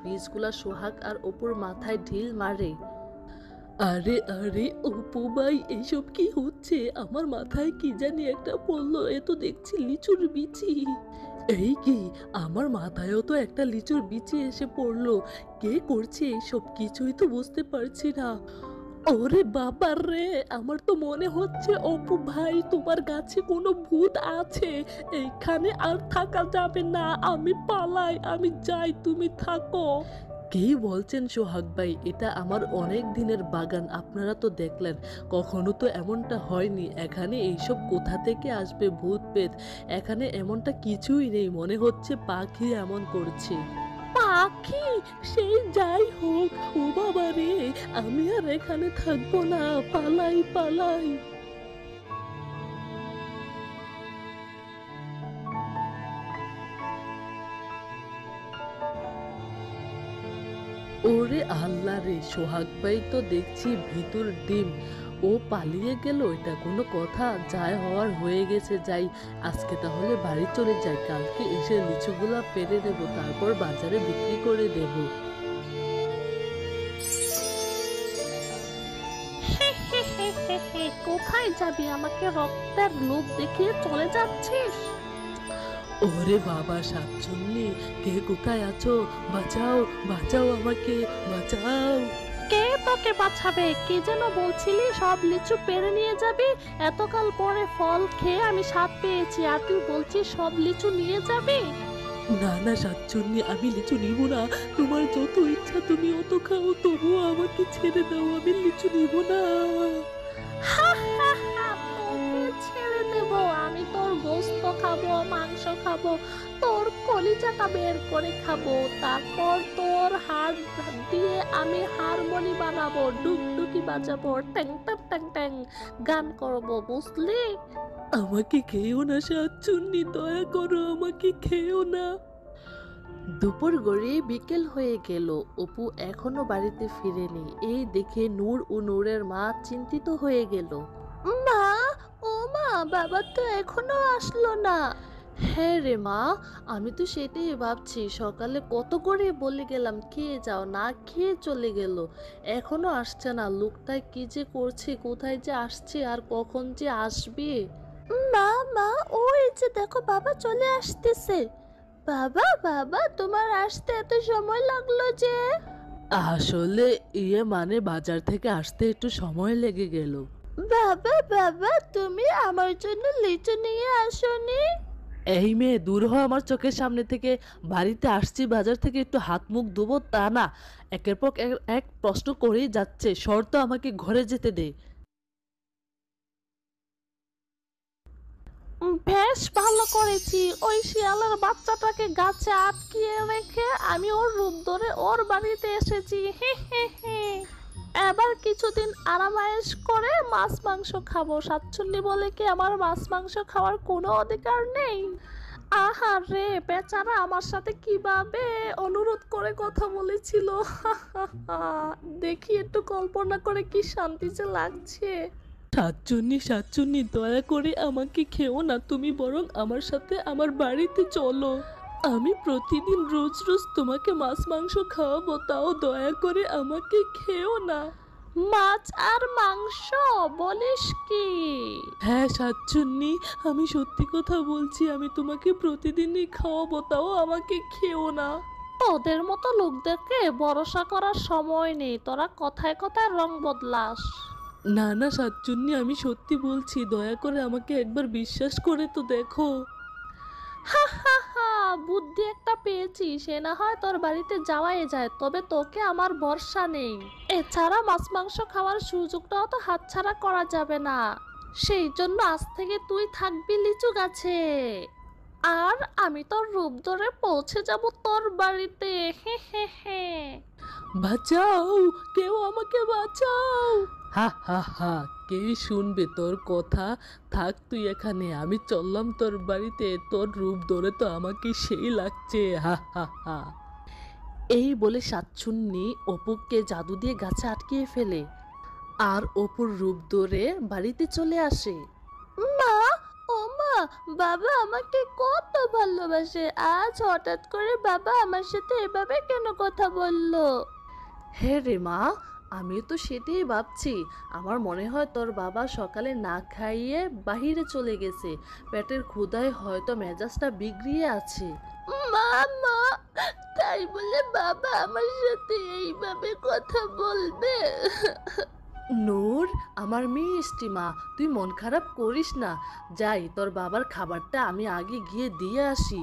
বীজগুলা সোহাগ আর অপুর মাথায় ঢিল মারে। আরে আরে অপু ভাই, এসব কি হচ্ছে? আমার মাথায় কি জানি একটা পড়লো, এ তো দেখছি লিচুর বিচি। এই কি, আমার মাথায়ও তো একটা লিচুর বিচি এসে পড়লো। কে করছে এইসব? কিছুই তো বুঝতে পারছি না। ওরে বাবা রে, আমার তো মনে হচ্ছে অপু ভাই তোমার গাছে কোনো ভূত আছে। এইখানে আর থাকা যাবে না, আমি পালাই, আমি যাই, তুমি থাকো। কি বলছেন সোহাগ ভাই? এটা আমার অনেক দিনের বাগান, আপনারা তো দেখলেন। কখনো তো এমনটা হয়নি। এখানে এইসব কোথা থেকে আসবে ভূত পেত? এখানে এমনটা কিছুই নেই, মনে হচ্ছে পাখি এমন করছে। পাখি? সেই যাই হোক, ও বাবা রে, আমি আর এখানে থাকবো না, পালাই পালাই। ওরে আল্লাহ রে, সোহাগ ভাই তো দেখছি ভিতর ডিম। ও পালিয়ে গেল, এটা কোনো কথা? যাই হওয়ার হয়ে গেছে, যাই। আজকে তাহলে বাড়ি চলে যাই, কালকে এসে লিচুগুলা পেরে দেব, তারপর বাজারে বিক্রি করে দেব। কোথায় যাবি? আমাকে রক্তের লোভ দেখিয়ে চলে যাচ্ছিস? ওরে বাবা শাকচুন্নি, কে কোথায় আছো? বাঁচাও, বাঁচাও আমাকে, বাঁচাও। কে তোকে বাঁচাবে? কে যেন বলছিলি সব লিচু পেরে নিয়ে যাবি। এতকাল পরে ফল খেয়ে আমি স্বাদ পেয়েছি, আর তুই বলছিস সব লিচু নিয়ে যাবি? না না শাকচুন্নি, আমি লিচু নিব না। তোমার যত ইচ্ছা তুমি অত খাও, তবুও আমাকে ছেড়ে দাও, আমি লিচু নিব না। তোকে ছেড়ে দেব? আমি তোর গোস্ত খাবো, মাংস খাবো, তোর কলিজাটা বের করে খাবো, তারপর তোর হাড় দিয়ে আমি হারমোনি বানাবো, ডুগডুগি বাজাবো, ট্যাং ট্যাং ট্যাং ট্যাং গান করবো, বুঝলি? আমাকে খেয়েও না শাকচুন্নি, দয়া করো, আমাকে খেয়েও না। দুপুর গড়িয়ে বিকেল হয়ে গেল, অপু এখনো বাড়িতে ফিরেনি। এই দেখে নূর ও নূরের মা চিন্তিত হয়ে গেল। মা, ও মা, বাবা তো এখনো আসলো না। হ্যাঁ রে মা, আমি তো সেটাই ভাবছি। সকালে কত করে বলে গেলাম খেয়ে যাও, না খেয়ে চলে গেল, এখনো আসছে না। লোকটা কি যে করছে, কোথায় যে আসছে আর কখন যে আসবে। মা, মা, ওই যে দেখো বাবা চলে আসতেছে। বাবা, বাবা, তোমার আসতে এত সময় লাগলো যে? আসলে মানে বাজার থেকে আসতে একটু সময় লেগে গেল। বাবা, বাবা, তুমি আমার জন্য লিচু নিয়ে আসোনি? এই মেয়ে, দূর হ আমার চোখের সামনে থেকে। বাড়িতে আসছি বাজার থেকে, একটু হাত মুখ ধোবো তা না, একের পর এক প্রশ্ন করেই যাচ্ছে। শর্ত, আমাকে ঘরে যেতে দে। বেশ ভালো করেছি, ওই শিয়ালের বাচ্চাটাকে গাছে আটকিয়ে রেখে আমি ওর রূপ ধরে ওর বাড়িতে এসেছি। হে হে হে। এবার কিছুদিন আরামায়েশ করে মাছ মাংস খাবো। শাকচুন্নি বলে কি আমার মাছ মাংস খাওয়ার কোনো অধিকার নেই? আহারে, বেচারা আমার সাথে কিভাবে অনুরোধ করে কথা বলেছিল। দেখি একটু কল্পনা করে কি শান্তি যে লাগছে। সাতচুন্নি, সাতচুন্নি, দয়া করে আমাকে খেও না, তুমি বরং আমার সাথে আমার বাড়িতে চলো। আমি প্রতিদিন রোজ রোজ তোমাকে মাছ মাংস খাওয়াবো, তাও দয়া করে আমাকে খেও না। মাছ আর মাংস বলিস কি? হ্যাঁ সাতচুন্নি, আমি সত্যি কথা বলছি, আমি তোমাকে প্রতিদিনই খাওয়াবো, তাও আমাকে খেও না। তোদের মতো লোকদেরকে ভরসা করার সময় নেই, তোরা কথায় কথায় রং বদলাস। না না সাতচুন্নি, আমি সত্যি বলছি, দয়া করে আমাকে একবার বিশ্বাস করে তো দেখো। হা হা হা, বুদ্ধি একটা পেয়েছি, সে না হয় তোর বাড়িতে যাওয়াই যায়, তবে তোকে আমার ভরসা নেই। এছাড়া মাছ মাংস খাওয়ার সুযোগটাও তো হাতছাড়া করা যাবে না। সেই জন্য আজ থেকে তুই থাকবি লিচু গাছে, আর আমি তোর রূপ ধরে পৌঁছে যাব তোর বাড়িতে। হে হে হে। বাঁচাও, কেউ আমাকে বাঁচাও। হা হা হা, কে শুনবে তোর কথা? থাক তুই এখানে, আমি চললাম তোর বাড়িতে, তোর রূপ ধরে তো আমাকে সেই লাগছে। হা হা হা। এই বলে শাকচুন্নি অপুকে জাদু দিয়ে গাছে আটকিয়ে ফেলে, আর অপুর রূপ ধরে বাড়িতে চলে আসে। মা, ও মা, বাবা আমাকে কত ভালোবাসে, আজ হঠাৎ করে বাবা আমার সাথে এভাবে কেন কথা বললো? হ্যাঁ রে মা, আমি তো সেটাই ভাবছি। আমার মনে হয় তোর বাবা সকালে না খাইয়ে বাহিরে চলে গেছে, পেটের ক্ষুধায় হয়তো মেজাজটা বিগড়িয়ে আছে। মা, মা, তাই বলে বাবা আমার সাথে এইভাবে কথা বলবে? নূর, আমার মিষ্টি মা, তুই মন খারাপ করিস না। যাই, তোর বাবার খাবারটা আমি আগে গিয়ে দিয়ে আসি।